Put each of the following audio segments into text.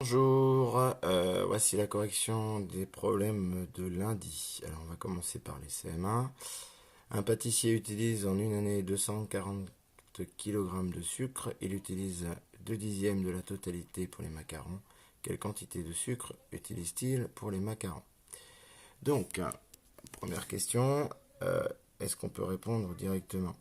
Bonjour, voici la correction des problèmes de lundi. Alors on va commencer par les CM1. Un pâtissier utilise en une année 240 kg de sucre. Il utilise 2 dixièmes de la totalité pour les macarons. Quelle quantité de sucre utilise-t-il pour les macarons? Donc, première question, est-ce qu'on peut répondre directement?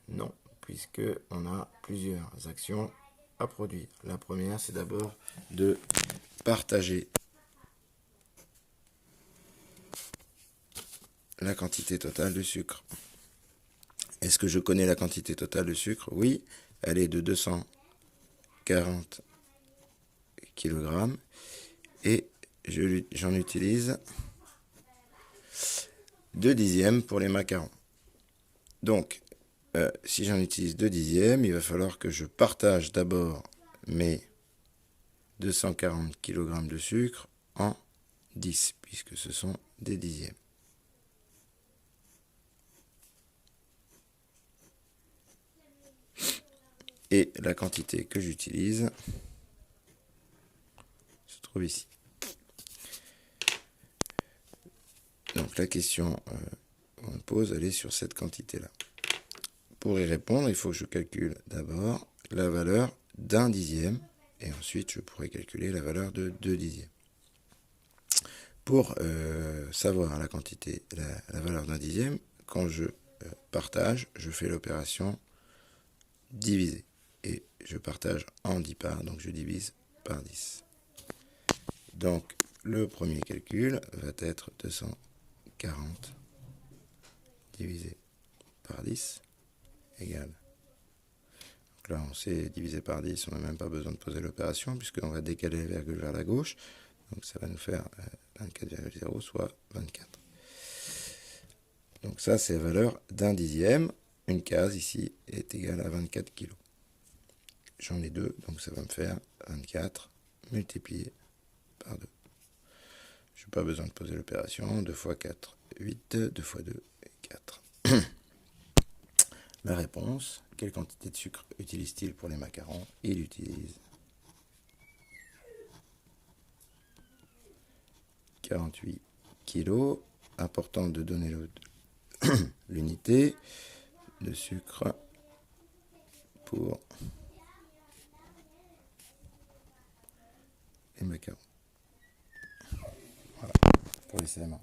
Non, puisque on a plusieurs actions à produire. La première, c'est d'abord de partager la quantité totale de sucre. Est-ce que je connais la quantité totale de sucre? Oui, elle est de 240 kg et j'en utilise 2 dixièmes pour les macarons. Donc, si j'en utilise 2 dixièmes, il va falloir que je partage d'abord mes 240 kg de sucre en 10, puisque ce sont des dixièmes. Et la quantité que j'utilise se trouve ici. Donc la question qu'on me pose, elle est sur cette quantité-là. Pour y répondre, il faut que je calcule d'abord la valeur d'un dixième, et ensuite je pourrai calculer la valeur de 2 dixièmes. Pour savoir la quantité, la valeur d'un dixième, quand je partage, je fais l'opération diviser. Et je partage en 10 parts, donc je divise par 10. Donc le premier calcul va être 240 divisé par 10 égale. Donc là on sait diviser par 10, on n'a même pas besoin de poser l'opération puisqu'on va décaler la virgule vers la gauche. Donc ça va nous faire 24,0 soit 24. Donc ça c'est la valeur d'un dixième. Une case ici est égale à 24 kg. J'en ai deux, donc ça va me faire 24 multiplié par 2. Je n'ai pas besoin de poser l'opération. 2 fois 4, 8. 2 fois 2, 4. La réponse, quelle quantité de sucre utilise-t-il pour les macarons? Il utilise 48 kg. Important de donner l'unité de sucre pour les macarons. Voilà, pour les CM1.